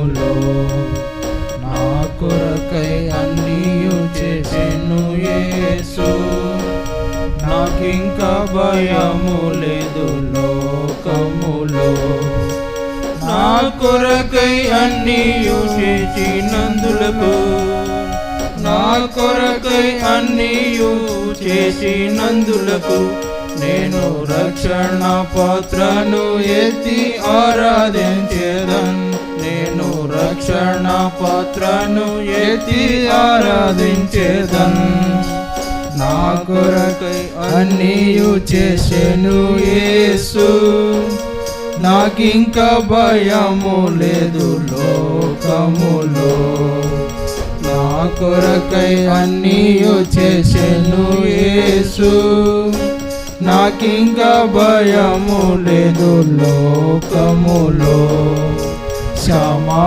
లోకములో నా కొరకై అన్నీయు చేసెను యేసు. నాకింక భయము లేదు లోకములో, నా కొరకై అన్నీయు చేసినందులకు, నా కొరకై అన్నీయు చేసినందులకు నేను రక్షణ పాత్రను ఎత్తి ఆరాధించేదన్. నేను రక్షణ పాత్రను ఎత్తి ఆరాధించేదన్. నా కొరకై అన్నీయు చేసెను యేసు. నాకింక భయము లేదు లోకములో, నా కొరకై అన్నీయు చేసెను యేసు. నాకింక భయము లేదు లోకములో.